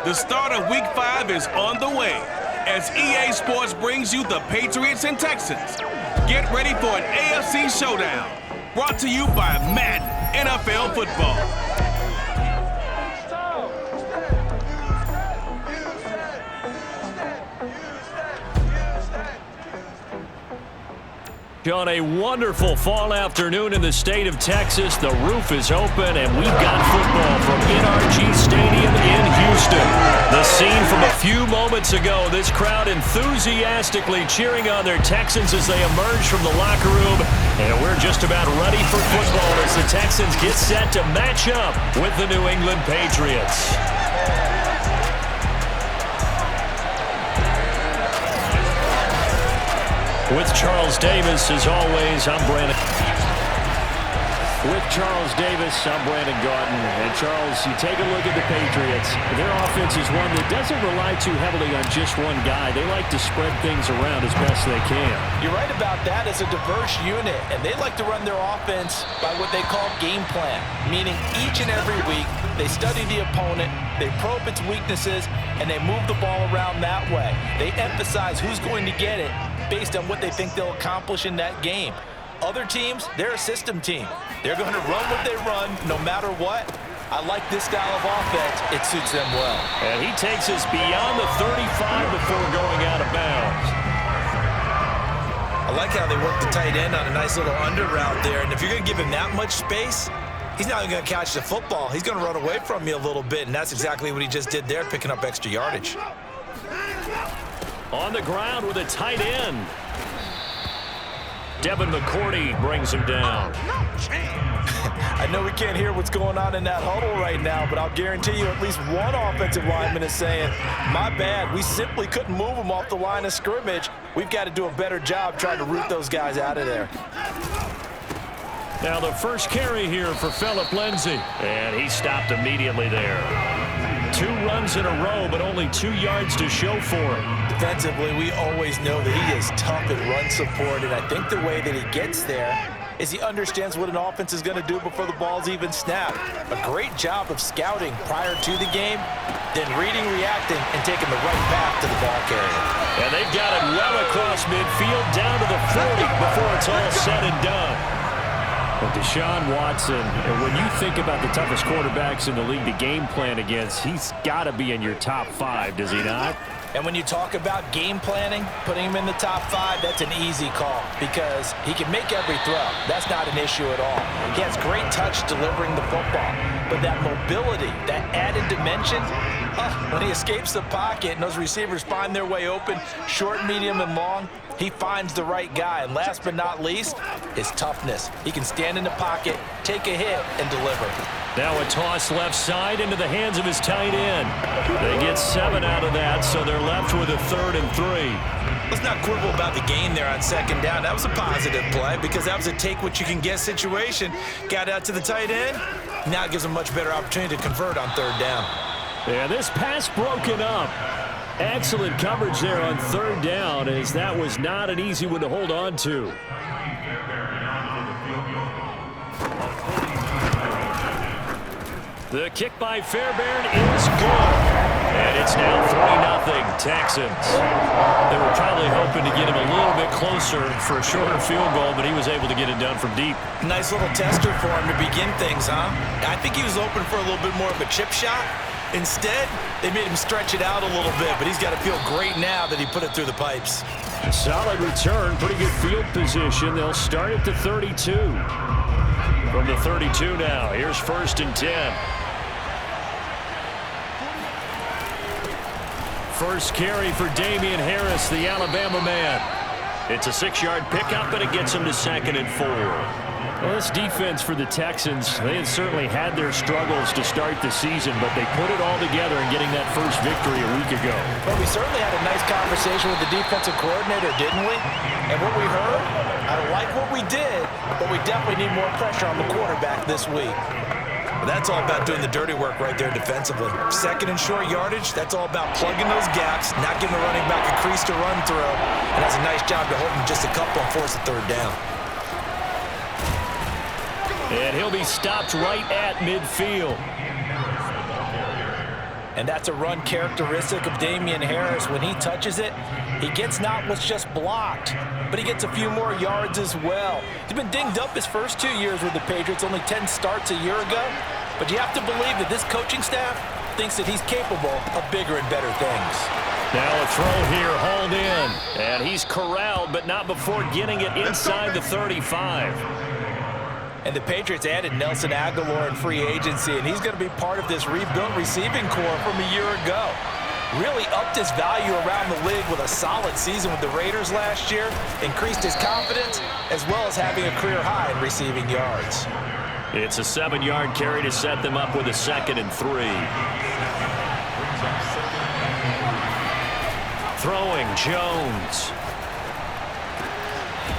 The start of Week 5 is on the way as EA Sports brings you the Patriots and Texans. Get ready for an AFC showdown. Brought to you by Madden NFL Football. On a wonderful fall afternoon in the state of Texas, the roof is open and we've got football from NRG Stadium in Houston. The scene from a few moments ago, this crowd enthusiastically cheering on their Texans as they emerge from the locker room. And we're just about ready for football as the Texans get set to match up with the New England Patriots. With Charles Davis, as always, I'm Brandon. With Charles Davis, I'm Brandon Gaughton. And Charles, you take a look at the Patriots. Their offense is one that doesn't rely too heavily on just one guy. They like to spread things around as best they can. You're right about that. It's a diverse unit, and they like to run their offense by what they call game plan, meaning each and every week they study the opponent, they probe its weaknesses, and they move the ball around that way. They emphasize who's going to get it based on what they think they'll accomplish in that game. Other teams, they're a system team. They're going to run what they run no matter what. I like this style of offense. It suits them well. And he takes us beyond the 35 before going out of bounds. I like how they work the tight end on a nice little under route there. And if you're going to give him that much space, he's not even going to catch the football. He's going to run away from you a little bit, and that's exactly what he just did there, picking up extra yardage. On the ground with a tight end. Devin McCourty brings him down. I know we can't hear what's going on in that huddle right now, but I'll guarantee you at least one offensive lineman is saying, my bad, we simply couldn't move them off the line of scrimmage. We've got to do a better job trying to root those guys out of there. Now the first carry here for Phillip Lindsay. And he stopped immediately there. 2 runs in a row, but only 2 yards to show for it. Defensively, we always know that he is tough at run support, and I think the way that he gets there is he understands what an offense is going to do before the ball's even snapped. A great job of scouting prior to the game, then reading, reacting, and taking the right path to the ball carrier. And they've got it well across midfield, down to the 40 before it's all said and done. But Deshaun Watson, and when you think about the toughest quarterbacks in the league to game plan against, he's got to be in your top 5, does he not? And when you talk about game planning, putting him in the top 5, that's an easy call because he can make every throw. That's not an issue at all. He has great touch delivering the football. But that mobility, that added dimension, when he escapes the pocket and those receivers find their way open, short, medium, and long, he finds the right guy. And last but not least, his toughness. He can stand in the pocket, take a hit, and deliver. Now a toss left side into the hands of his tight end. They get 7 out of that, so they're left with a 3rd and 3. Let's not quibble about the gain there on 2nd down. That was a positive play because that was a take-what-you-can-get situation. Got out to the tight end. Now it gives him a much better opportunity to convert on 3rd down. Yeah, this pass broken up. Excellent coverage there on 3rd down, as that was not an easy one to hold on to. The kick by Fairbairn is good. And it's now 3-0 Texans. They were probably hoping to get him a little bit closer for a shorter field goal, but he was able to get it done from deep. Nice little tester for him to begin things, huh? I think he was hoping for a little bit more of a chip shot. Instead, they made him stretch it out a little bit, but he's got to feel great now that he put it through the pipes. Solid return, pretty good field position. They'll start at the 32. From the 32 now, here's 1st and 10. First carry for Damian Harris, the Alabama man. It's a 6-yard pickup, and it gets him to 2nd and 4. Well, this defense for the Texans, they had certainly had their struggles to start the season, but they put it all together in getting that first victory a week ago. Well, we certainly had a nice conversation with the defensive coordinator, didn't we? And what we heard, I like what we did, but we definitely need more pressure on the quarterback this week. Well, that's all about doing the dirty work right there defensively. 2nd and short yardage, that's all about plugging those gaps, not giving the running back a crease to run through, and that's a nice job to hold him just a couple and force a 3rd down. And he'll be stopped right at midfield. And that's a run characteristic of Damian Harris. When he touches it, he gets not what's just blocked, but he gets a few more yards as well. He's been dinged up his first 2 years with the Patriots, only 10 starts a year ago. But you have to believe that this coaching staff thinks that he's capable of bigger and better things. Now a throw here, hauled in. And he's corralled, but not before getting it inside the 35. And the Patriots added Nelson Aguilar in free agency, and he's going to be part of this rebuilt receiving corps from a year ago. Really upped his value around the league with a solid season with the Raiders last year, increased his confidence, as well as having a career high in receiving yards. It's a 7-yard carry to set them up with a 2nd and 3. Throwing, Jones.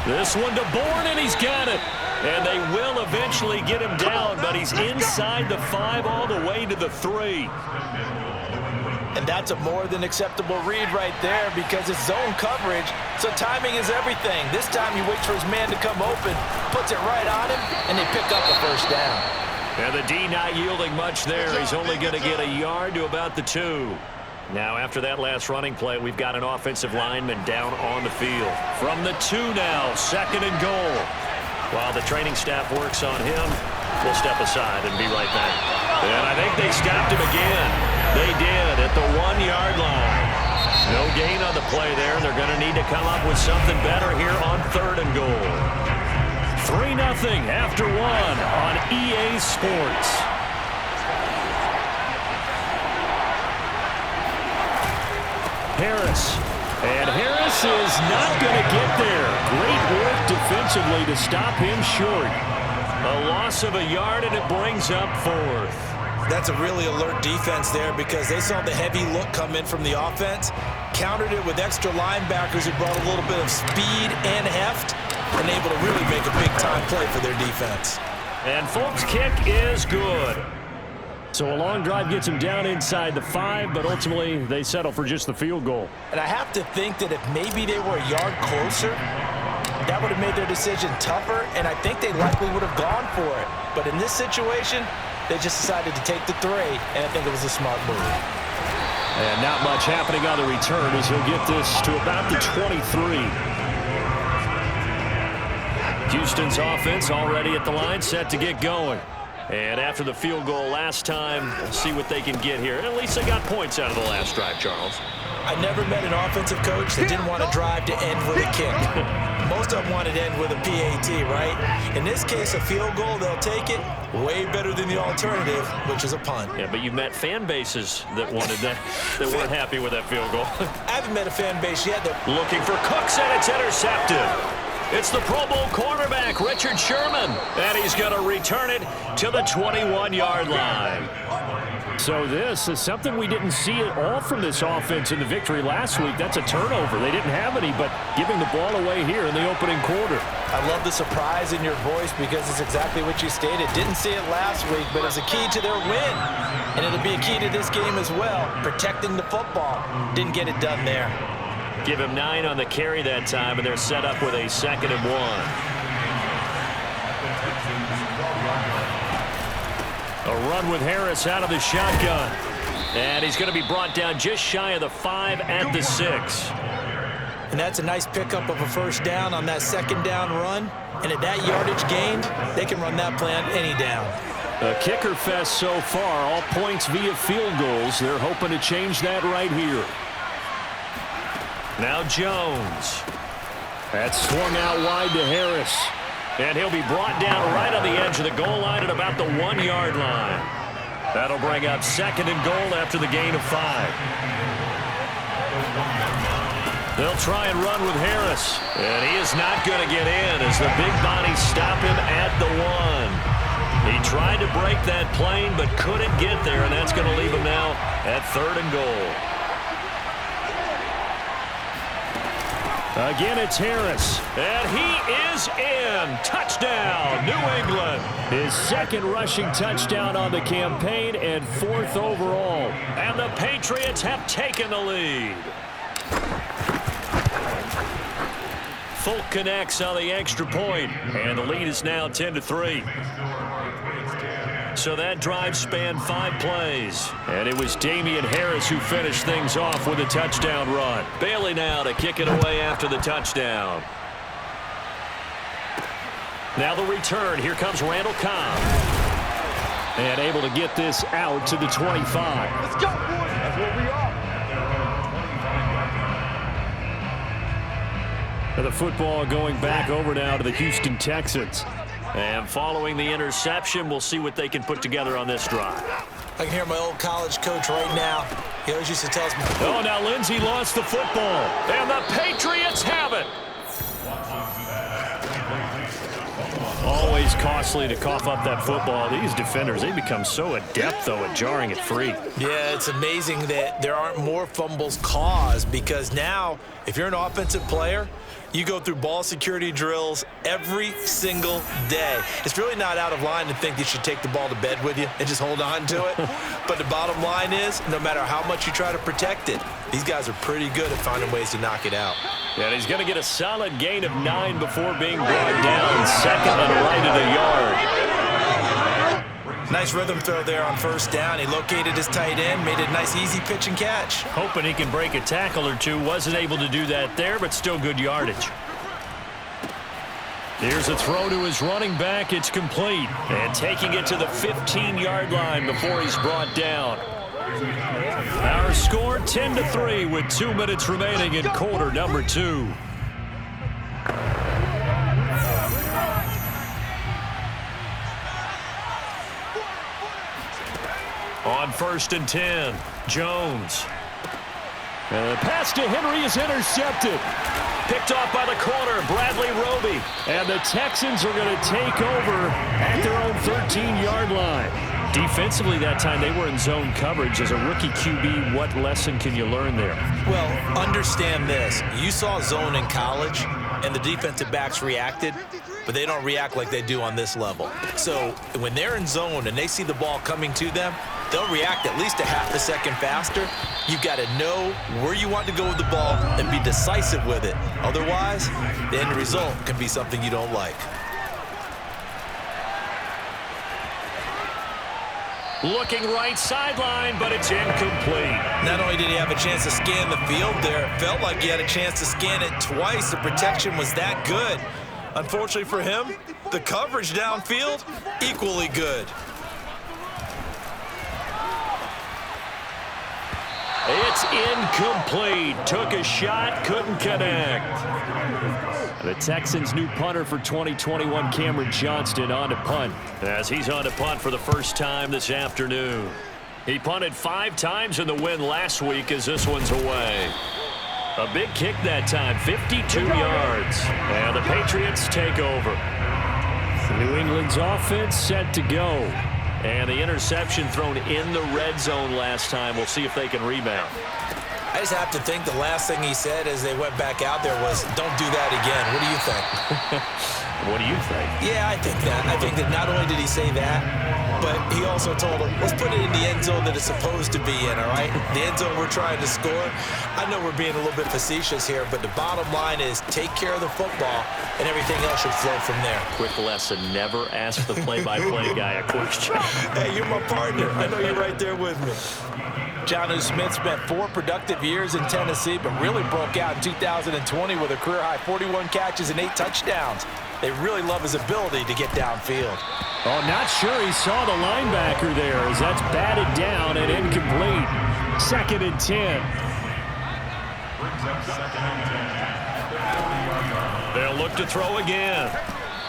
This one to Bourne, and he's got it. And they will eventually get him down, but he's inside the 5 all the way to the 3. And that's a more than acceptable read right there because it's zone coverage, so timing is everything. This time he waits for his man to come open, puts it right on him, and they pick up a first down. And the D not yielding much there. He's only going to get a yard to about the 2. Now, after that last running play, we've got an offensive lineman down on the field. From the 2 now, 2nd and goal. While the training staff works on him, we'll step aside and be right back. And I think they stopped him again. They did at the 1-yard line. No gain on the play there. They're going to need to come up with something better here on 3rd and goal. 3-0 after 1 on EA Sports. Harris. And Harris is not going to get there. Great work defensively to stop him short. A loss of a yard, and it brings up 4th. That's a really alert defense there because they saw the heavy look come in from the offense, countered it with extra linebackers who brought a little bit of speed and heft, and able to really make a big-time play for their defense. And Folk's kick is good. So a long drive gets him down inside the 5, but ultimately they settle for just the field goal. And I have to think that if maybe they were a yard closer, that would have made their decision tougher, and I think they likely would have gone for it. But in this situation, they just decided to take the 3, and I think it was a smart move. And not much happening on the return as he'll get this to about the 23. Houston's offense already at the line, set to get going. And after the field goal last time, we'll see what they can get here. At least they got points out of the last drive, Charles. I never met an offensive coach that didn't want to drive to end with a kick. Most of them wanted to end with a PAT, right? In this case, a field goal, they'll take it. Way better than the alternative, which is a punt. Yeah, but you've met fan bases that wanted that, that weren't happy with that field goal. I haven't met a fan base yet that... Looking for Cooks, and it's intercepted. It's the Pro Bowl quarterback, Richard Sherman, and he's going to return it to the 21-yard line. So this is something we didn't see at all from this offense in the victory last week. That's a turnover. They didn't have any, but giving the ball away here in the opening quarter. I love the surprise in your voice because it's exactly what you stated. Didn't see it last week, but it's a key to their win. And it'll be a key to this game as well, protecting the football. Didn't get it done there. Give him 9 on the carry that time, and they're set up with a 2nd and 1. A run with Harris out of the shotgun. And he's going to be brought down just shy of the 5 at the 6. And that's a nice pickup of a first down on that 2nd down run. And at that yardage gained, they can run that play on any down. A kicker fest so far, all points via field goals. They're hoping to change that right here. Now Jones. That's swung out wide to Harris. And he'll be brought down right on the edge of the goal line at about the 1-yard line. That'll bring up 2nd and goal after the gain of 5. They'll try and run with Harris. And he is not going to get in as the big bodies stop him at the 1. He tried to break that plane but couldn't get there, and that's going to leave him now at 3rd and goal. Again, it's Harris, and he is in. Touchdown, New England. His 2nd rushing touchdown on the campaign and 4th overall. And the Patriots have taken the lead. Folk connects on the extra point, and the lead is now 10-3. So that drive spanned 5 plays. And it was Damian Harris who finished things off with a touchdown run. Bailey now to kick it away after the touchdown. Now the return. Here comes Randall Cobb. And able to get this out to the 25. Let's go, boys. That's where we are. The football going back over now to the Houston Texans. And following the interception, we'll see what they can put together on this drive. I can hear my old college coach right now. He always used to tell us. Oh, now Lindsey lost the football. And the Patriots have it. Always costly to cough up that football. These defenders, they become so adept, though, at jarring it free. Yeah, it's amazing that there aren't more fumbles caused, because now, if you're an offensive player, you go through ball security drills every single day. It's really not out of line to think you should take the ball to bed with you and just hold on to it. But the bottom line is, no matter how much you try to protect it, these guys are pretty good at finding ways to knock it out. And he's going to get a solid gain of 9 before being brought down. Second and right of the yard. Nice rhythm throw there on first down. He located his tight end, made a nice easy pitch and catch. Hoping he can break a tackle or two. Wasn't able to do that there, but still good yardage. Here's a throw to his running back. It's complete. And taking it to the 15-yard line before he's brought down. Our score 10-3 with 2 minutes remaining in quarter number 2. On 1st and 10, Jones. And the pass to Henry is intercepted. Picked off by the corner, Bradley Roby. And the Texans are going to take over at their own 13-yard line. Defensively that time, they were in zone coverage. As a rookie QB, what lesson can you learn there? Well, understand this. You saw zone in college, and the defensive backs reacted, but they don't react like they do on this level. So when they're in zone and they see the ball coming to them, they'll react at least a half a second faster. You've got to know where you want to go with the ball and be decisive with it. Otherwise, the end result can be something you don't like. Looking right sideline, but it's incomplete. Not only did he have a chance to scan the field there, it felt like he had a chance to scan it twice. The protection was that good. Unfortunately for him, the coverage downfield, equally good. It's incomplete. Took a shot, couldn't connect. The Texans' new punter for 2021, Cameron Johnston, on to punt, as he's on to punt for the first time this afternoon. He punted 5 times in the win last week, as this one's away. A big kick that time, 52 yards. And the Patriots take over. New England's offense set to go. And the interception thrown in the red zone last time. We'll see if they can rebound. I just have to think the last thing he said as they went back out there was, don't do that again. What do you think? What do you think? Yeah, I think that. I think that not only did he say that, but he also told him, let's put it in the end zone that it's supposed to be in, all right? The end zone we're trying to score. I know we're being a little bit facetious here, but the bottom line is take care of the football, and everything else should flow from there. Quick lesson, never ask the play-by-play guy a question. Hey, you're my partner. I know you're right there with me. Jonnu Smith spent 4 productive years in Tennessee, but really broke out in 2020 with a career-high 41 catches and 8 touchdowns. They really love his ability to get downfield. Oh, not sure he saw the linebacker there, as that's batted down and incomplete. 2nd and 10. They'll look to throw again.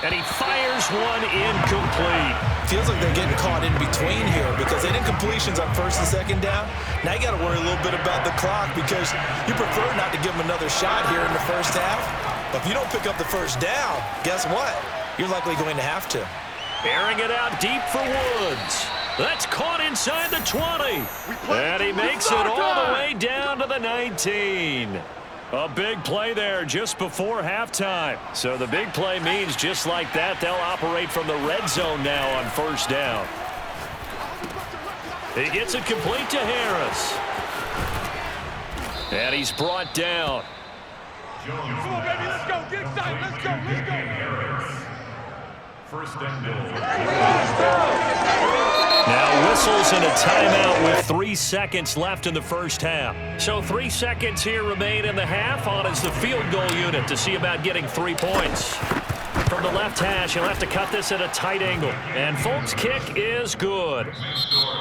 And he fires one incomplete. Feels like they're getting caught in between here because they did completions on 1st and 2nd down. Now you got to worry a little bit about the clock because you prefer not to give them another shot here in the first half. But if you don't pick up the first down, guess what? You're likely going to have to. Airing it out deep for Woods. That's caught inside the 20. And he makes it all the way down to the 19. A big play there just before halftime. So the big play means just like that, they'll operate from the red zone now on 1st down. He gets it complete to Harris. And he's brought down. Come on, baby, let's go. Get excited. Let's go. Let's go. 1st and goal. whistles and a timeout with 3 seconds left in the first half. So 3 seconds here remain in the half. On is the field goal unit to see about getting 3 points. From the left hash, he'll have to cut this at a tight angle. And Folk's kick is good.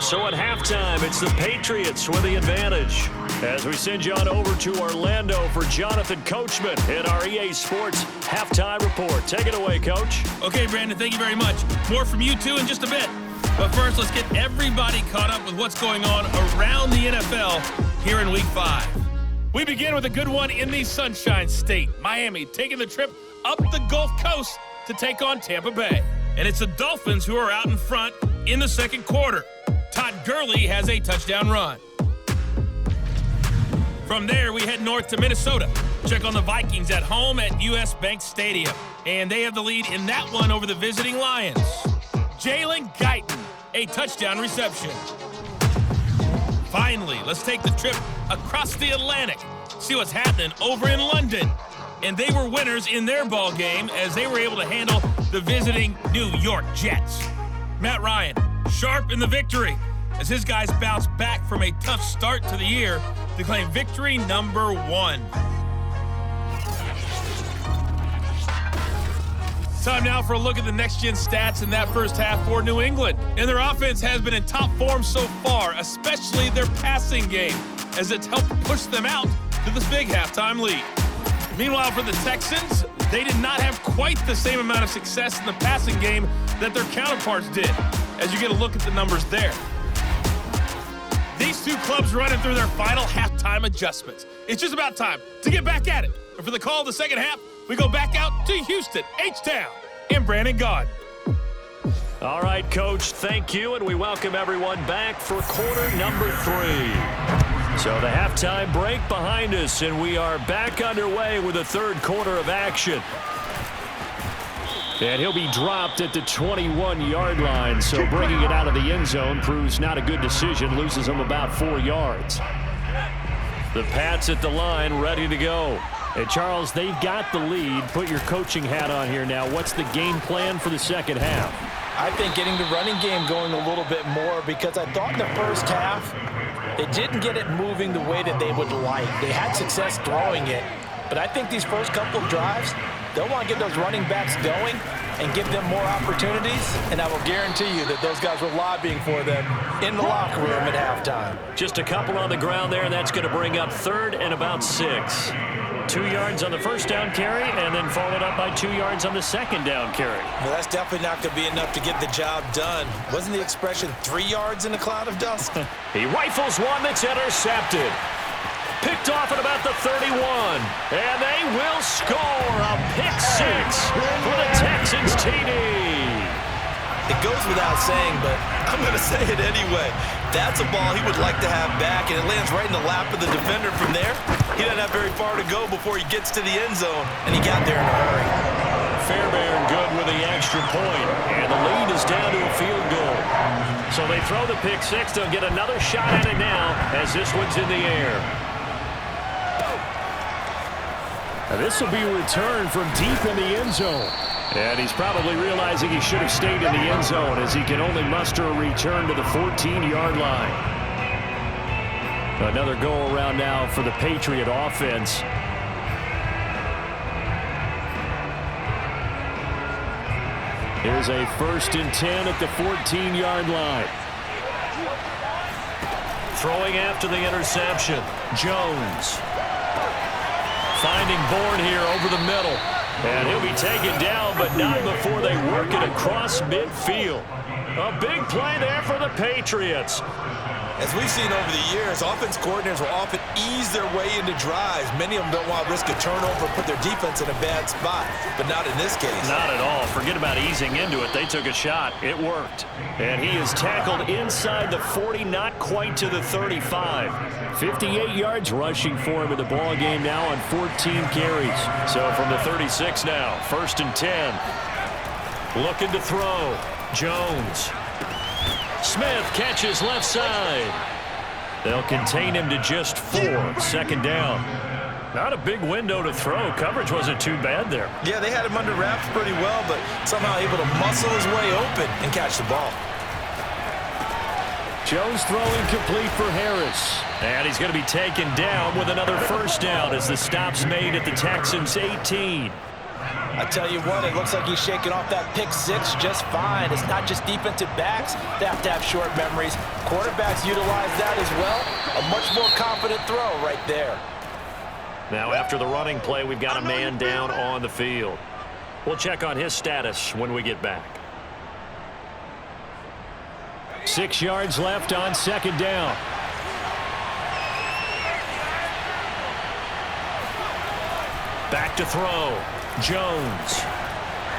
So at halftime, it's the Patriots with the advantage. As we send you on over to Orlando for Jonathan Coachman in our EA Sports Halftime Report. Take it away, Coach. Okay, Brandon, thank you very much. More from you two in just a bit. But first, let's get everybody caught up with what's going on around the NFL here in Week 5. We begin with a good one in the Sunshine State. Miami taking the trip up the Gulf Coast to take on Tampa Bay. And it's the Dolphins who are out in front in the second quarter. Todd Gurley has a touchdown run. From there, we head north to Minnesota. Check on the Vikings at home at US Bank Stadium. And they have the lead in that one over the visiting Lions. Jalen Guyton, a touchdown reception. Finally, let's take the trip across the Atlantic. See what's happening over in London. And they were winners in their ball game as they were able to handle the visiting New York Jets. Matt Ryan, sharp in the victory as his guys bounce back from a tough start to the year to claim victory number 1. Time now for a look at the next-gen stats in that first half for New England. And their offense has been in top form so far, especially their passing game, as it's helped push them out to this big halftime lead. Meanwhile, for the Texans, they did not have quite the same amount of success in the passing game that their counterparts did, as you get a look at the numbers there. These two clubs running through their final halftime adjustments. It's just about time to get back at it. And for the call of the second half, we go back out to Houston, H-Town, and Brandon Gaudin. All right, Coach, thank you, and we welcome everyone back for quarter number 3. So the halftime break behind us, and we are back underway with the third quarter of action. And he'll be dropped at the 21-yard line, so bringing it out of the end zone proves not a good decision, loses him about 4 yards. The Pats at the line, ready to go. And Charles, they've got the lead. Put your coaching hat on here now. What's the game plan for the second half? I think getting the running game going a little bit more, because I thought in the first half they didn't get it moving the way that they would like. They had success throwing it, but I think these first couple of drives, they'll want to get those running backs going and give them more opportunities, and I will guarantee you that those guys were lobbying for them in the locker room at halftime. Just a couple on the ground there, and that's going to bring up third and about 6. 2 yards on the first down carry, and then followed up by 2 yards on the second down carry. Well, that's definitely not going to be enough to get the job done. Wasn't the expression 3 yards in a cloud of dust? He rifles one that's intercepted. Picked off at about the 31. And they will score a pick-6 for the Texans TD. It goes without saying, but I'm going to say it anyway. That's a ball he would like to have back, and it lands right in the lap of the defender from there. He doesn't have very far to go before he gets to the end zone, and he got there in a hurry. Fairbairn good with the extra point, and the lead is down to a field goal. So they throw the pick-6. They'll get another shot at it now as this one's in the air. Now this will be returned from deep in the end zone. And he's probably realizing he should have stayed in the end zone as he can only muster a return to the 14-yard line. Another go-around now for the Patriot offense. Here's a 1st and 10 at the 14-yard line. Throwing after the interception, Jones. Finding Bourne here over the middle. And he'll be taken down, but not before they work it across midfield. A big play there for the Patriots. As we've seen over the years, offense coordinators will often ease their way into drives. Many of them don't want to risk a turnover and put their defense in a bad spot, but not in this case. Not at all. Forget about easing into it. They took a shot. It worked. And he is tackled inside the 40, not quite to the 35. 58 yards rushing for him in the ball game now on 14 carries. So from the 36 now, 1st and 10. Looking to throw. Jones. Smith catches left side. They'll contain him to just 4. 2nd down. Not a big window to throw. Coverage wasn't too bad there. Yeah, they had him under wraps pretty well, but somehow able to muscle his way open and catch the ball. Jones throwing complete for Harris. And he's going to be taken down with another first down as the stop's made at the Texans' 18. I tell you what, it looks like he's shaking off that pick six just fine. It's not just defensive backs that have to have short memories. Quarterbacks utilize that as well. A much more confident throw right there. Now after the running play, we've got a man down on the field. We'll check on his status when we get back. 6 yards left on second down. Back to throw. Jones.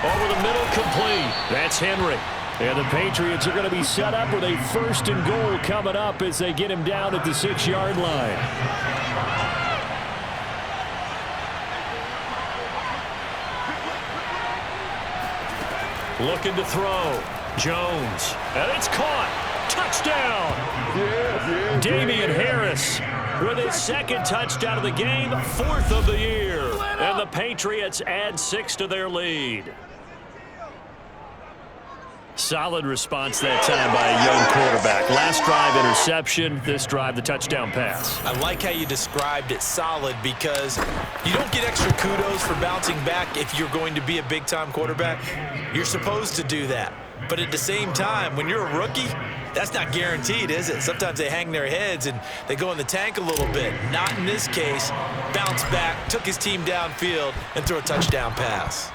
Over the middle, complete. That's Henry. And the Patriots are going to be set up with a 1st and goal coming up as they get him down at the 6-yard line. Looking to throw. Jones. And it's caught. Touchdown. Damian Harris with his 2nd touchdown of the game, 4th of the year. And the Patriots add 6 to their lead. Solid response that time by a young quarterback. Last drive, interception. This drive, the touchdown pass. I like how you described it, solid, because you don't get extra kudos for bouncing back if you're going to be a big-time quarterback. You're supposed to do that. But at the same time, when you're a rookie, that's not guaranteed, is it? Sometimes they hang their heads and they go in the tank a little bit. Not in this case. Bounced back, took his team downfield, and threw a touchdown pass.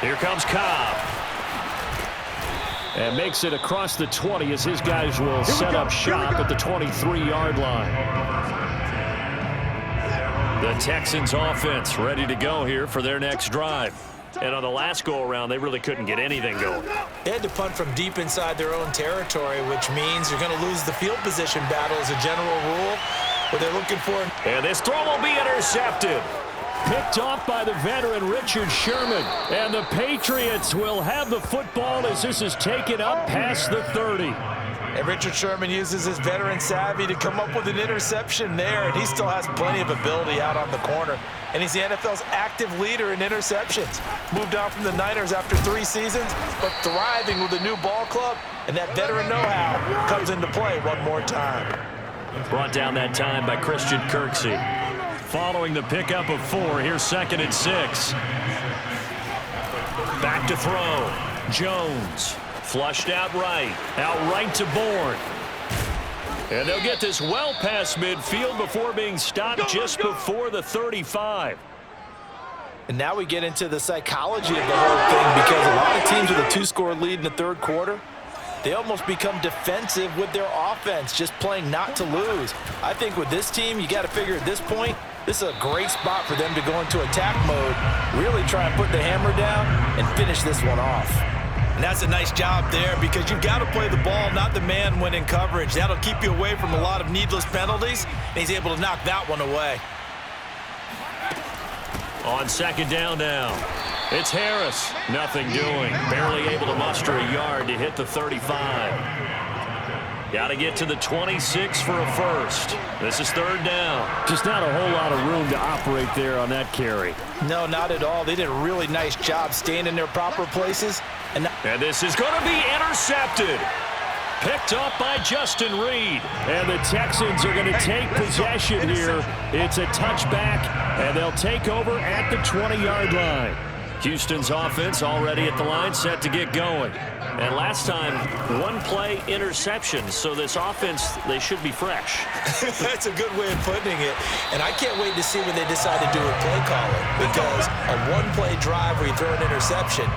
Here comes Cobb. And makes it across the 20 as his guys will set up shop at the 23-yard line. The Texans offense ready to go here for their next drive. And on the last go-around, they really couldn't get anything going. They had to punt from deep inside their own territory, which means you're going to lose the field position battle as a general rule. What they're looking for. And this throw will be intercepted. Picked off by the veteran Richard Sherman. And the Patriots will have the football as this is taken up past the 30. And Richard Sherman uses his veteran savvy to come up with an interception there, and he still has plenty of ability out on the corner. And he's the NFL's active leader in interceptions. Moved on from the Niners after 3 seasons, but thriving with a new ball club, and that veteran know-how comes into play one more time. Brought down that time by Christian Kirksey. Following the pickup of 4, here's 2nd and 6. Back to throw. Jones. Flushed out right to Bourne. And they'll get this well past midfield before being stopped just before the 35. And now we get into the psychology of the whole thing, because a lot of teams with a 2-score lead in the 3rd quarter, they almost become defensive with their offense, just playing not to lose. I think with this team, you got to figure at this point, this is a great spot for them to go into attack mode, really try and put the hammer down and finish this one off. And that's a nice job there, because you've got to play the ball, not the man when in coverage. That'll keep you away from a lot of needless penalties, and he's able to knock that one away. On 2nd down now, it's Harris. Nothing doing. Barely able to muster a yard to hit the 35. Got to get to the 26 for a first. This is 3rd down. Just not a whole lot of room to operate there on that carry. No, not at all. They did a really nice job staying in their proper places. And this is going to be intercepted. Picked up by Justin Reed. And the Texans are going to take possession here. It's a touchback, and they'll take over at the 20-yard line. Houston's offense already at the line, set to get going. And last time, 1-play interception, so this offense, they should be fresh. That's a good way of putting it. And I can't wait to see when they decide to do a play calling, because a 1-play drive where you throw an interception,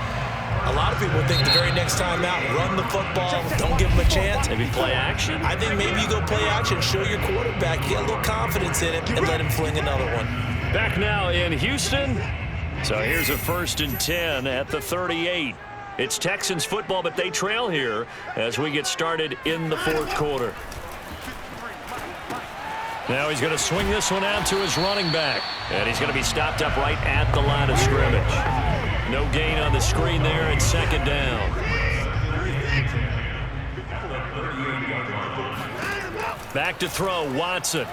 a lot of people think the very next time out, run the football, don't give them a chance. Maybe play action. I think maybe you go play action, show your quarterback, you get a little confidence in it, and let him fling another one. Back now in Houston. So here's a 1st and 10 at the 38. It's Texans football, but they trail here as we get started in the 4th quarter. Now he's going to swing this one out to his running back. And he's going to be stopped up right at the line of scrimmage. No gain on the screen there, and 2nd down. Back to throw, Watson.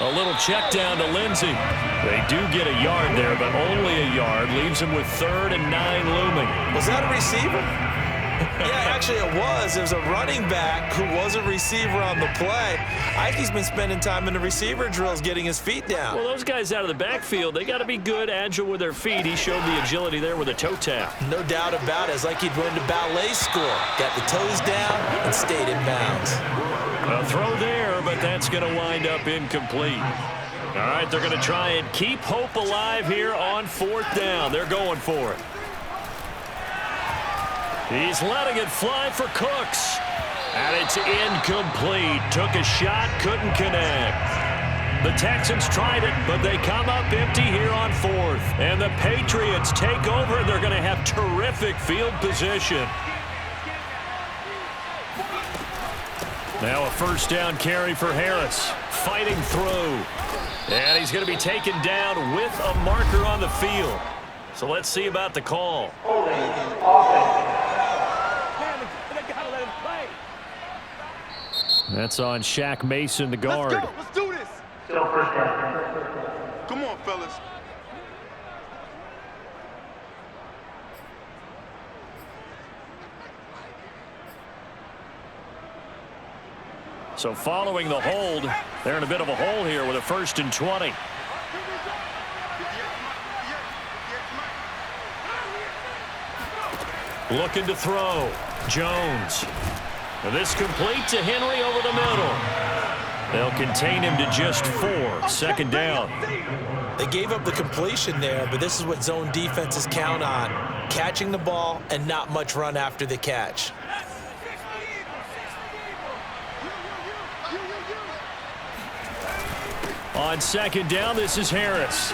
A little check down to Lindsey. They do get a yard there, but only a yard. Leaves him with 3rd and 9 looming. Was that a receiver? Yeah, actually it was. There's a running back who was a receiver on the play. I think he's been spending time in the receiver drills getting his feet down. Well, those guys out of the backfield, they got to be good, agile with their feet. He showed the agility there with a toe tap. No doubt about it. It's like he'd run to ballet school. Got the toes down and stayed in bounds. A throw there, but that's going to wind up incomplete. All right, they're going to try and keep hope alive here on 4th down. They're going for it. He's letting it fly for Cooks. And it's incomplete. Took a shot, couldn't connect. The Texans tried it, but they come up empty here on 4th. And the Patriots take over. They're going to have terrific field position. Now a 1st down carry for Harris. Fighting through. And he's going to be taken down with a marker on the field. So let's see about the call. That's on Shaq Mason, the guard. Let's go. Let's do this. Still 1st down. Come on, fellas. So following the hold, they're in a bit of a hole here with a 1st and 20. Looking to throw. Jones. And this complete to Henry over the middle. They'll contain him to just 4. 2nd down. They gave up the completion there, but this is what zone defenses count on. Catching the ball and not much run after the catch. On 2nd down, this is Harris.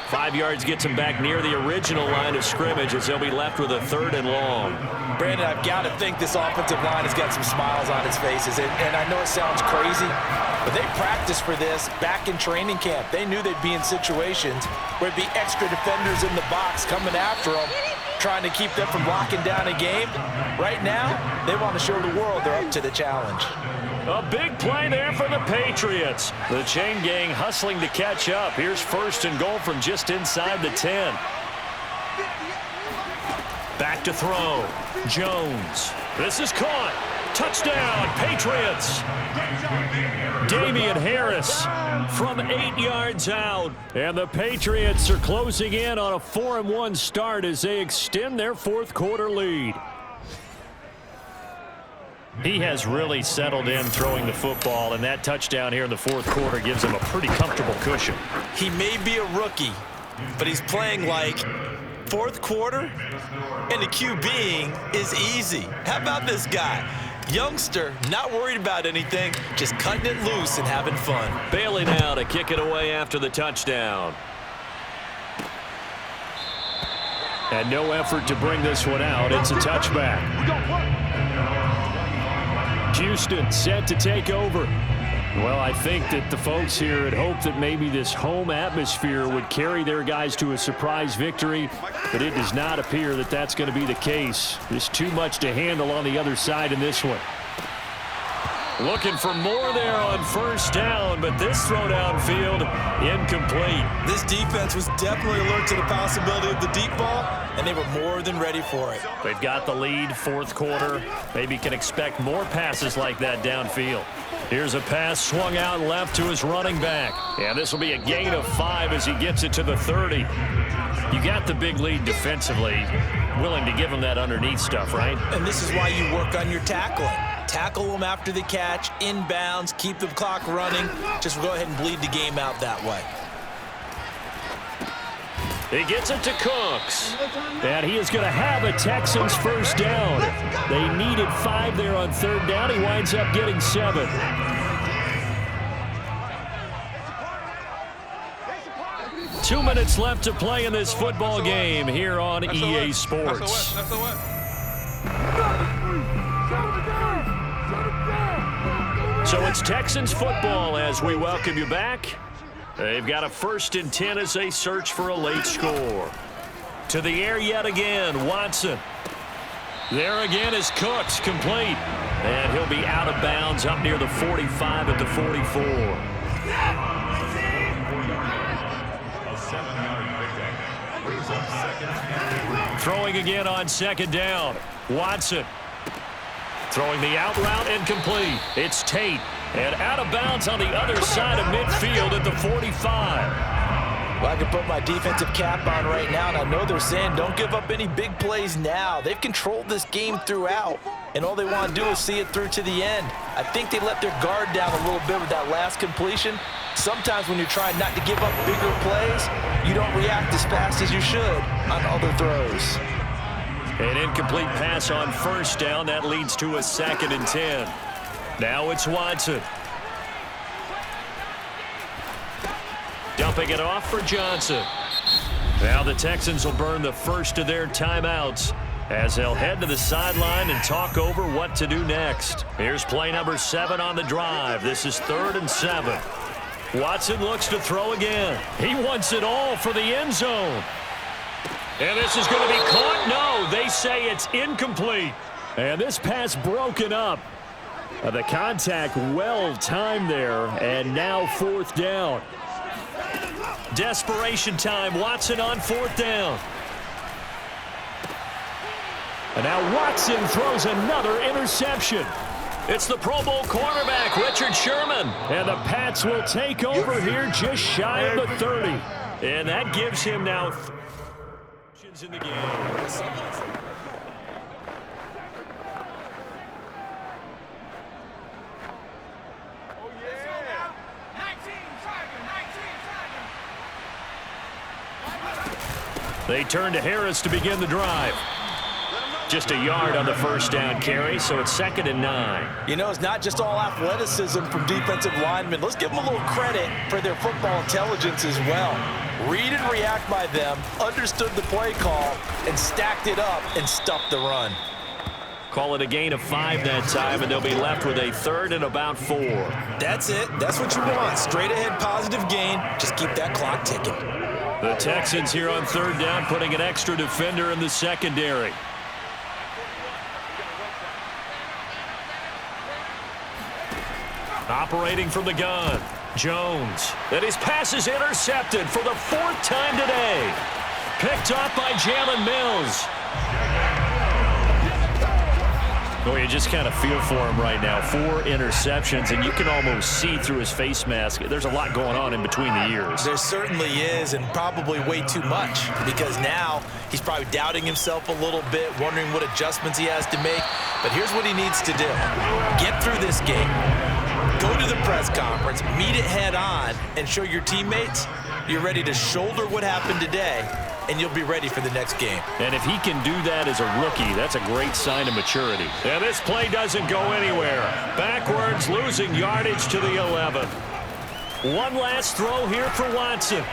5 yards gets him back near the original line of scrimmage as they'll be left with a 3rd and long. Brandon, I've got to think this offensive line has got some smiles on its faces. And I know it sounds crazy, but they practiced for this back in training camp. They knew they'd be in situations where it'd be extra defenders in the box coming after them, trying to keep them from locking down a game. Right now, they want to show the world they're up to the challenge. A big play there for the Patriots. The chain gang hustling to catch up. Here's 1st and goal from just inside the 10. Back to throw. Jones. This is caught. Touchdown, Patriots. Damian Harris from 8 yards out. And the Patriots are closing in on a 4-1 start as they extend their 4th quarter lead. He has really settled in throwing the football, and that touchdown here in the 4th quarter gives him a pretty comfortable cushion. He may be a rookie, but he's playing like 4th quarter, and the QBing is easy. How about this guy? Youngster, not worried about anything, just cutting it loose and having fun. Bailey now to kick it away after the touchdown. And no effort to bring this one out. It's a touchback. Houston set to take over. Well, I think that the folks here had hoped that maybe this home atmosphere would carry their guys to a surprise victory, but it does not appear that that's going to be the case. There's too much to handle on the other side in this one. Looking for more there on 1st down, but this throw downfield incomplete. This defense was definitely alert to the possibility of the deep ball, and they were more than ready for it. They've got the lead, 4th quarter. Maybe can expect more passes like that downfield. Here's a pass swung out left to his running back. And this will be a gain of 5 as he gets it to the 30. You got the big lead defensively. Willing to give him that underneath stuff, right? And this is why you work on your tackling. Tackle them after the catch, inbounds, keep the clock running. Just go ahead and bleed the game out that way. He gets it to Cooks. And he is going to have a Texans 1st down. They needed 5 there on 3rd down. He winds up getting 7. Two minutes left to play in this football game here on EA Sports. So it's Texans football as we welcome you back. They've got a 1st and 10 as they search for a late score. To the air yet again, Watson. There again is Cooks, complete. And he'll be out of bounds up near the 45 at the 44. Throwing again on second down. Watson throwing the out route incomplete. It's Tate. And out of bounds on the other side of midfield at the 45. Well, I can put my defensive cap on right now, and I know they're saying don't give up any big plays now. They've controlled this game throughout, and all they want to do is see it through to the end. I think they let their guard down a little bit with that last completion. Sometimes when you're trying not to give up bigger plays, you don't react as fast as you should on other throws. An incomplete pass on first down. That leads to a 2nd and 10. Now it's Watson. Dumping it off for Johnson. Now the Texans will burn the first of their timeouts as they'll head to the sideline and talk over what to do next. Here's play number 7 on the drive. This is 3rd and 7. Watson looks to throw again. He wants it all for the end zone. And this is going to be caught. No, they say it's incomplete. And this pass broken up. The contact well timed there, and now 4th down. Desperation time. Watson on 4th down. And now Watson throws another interception. It's the Pro Bowl cornerback, Richard Sherman. And the Pats will take over here just shy of the 30. And that gives him now 3 in the game. They turn to Harris to begin the drive. Just a yard on the first down carry, so it's 2nd and 9. You know, it's not just all athleticism from defensive linemen. Let's give them a little credit for their football intelligence as well. Read and react by them, understood the play call, and stacked it up and stuffed the run. Call it a gain of 5 that time, and they'll be left with a 3rd and about 4. That's it. That's what you want. Straight ahead positive gain. Just keep that clock ticking. The Texans here on 3rd down, putting an extra defender in the secondary. Operating from the gun, Jones. And his pass is intercepted for the 4th time today. Picked off by Jalen Mills. Boy, you just kind of feel for him right now. 4 interceptions, and you can almost see through his face mask. There's a lot going on in between the ears. There certainly is, and probably way too much, because now he's probably doubting himself a little bit, wondering what adjustments he has to make. But here's what he needs to do. Get through this game. Go to the press conference, meet it head on, and show your teammates you're ready to shoulder what happened today, and you'll be ready for the next game. And if he can do that as a rookie, that's a great sign of maturity. And this play doesn't go anywhere. Backwards, losing yardage to the 11. One last throw here for Watson.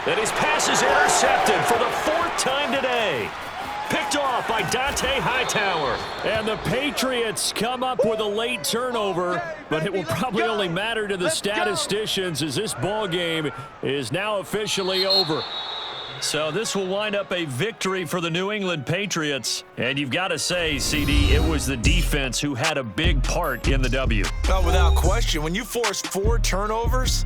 And his pass is intercepted for the 4th time today. Picked off by Dante Hightower. And the Patriots come up with a late turnover, but it will probably only matter to the statisticians as this ball game is now officially over. So this will wind up a victory for the New England Patriots. And you've got to say, CD, it was the defense who had a big part in the W. Well, without question, when you force 4 turnovers,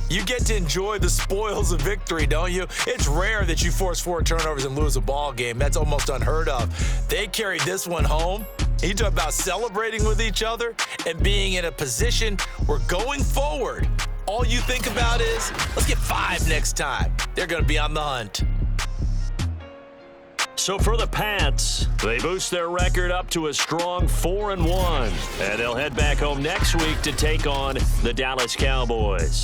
you get to enjoy the spoils of victory, don't you? It's rare that you force 4 turnovers and lose a ball game. That's almost unheard of. They carried this one home. You talk about celebrating with each other and being in a position where going forward, all you think about is, let's get 5 next time. They're going to be on the hunt. So for the Pats, they boost their record up to a strong 4-1. And they'll head back home next week to take on the Dallas Cowboys.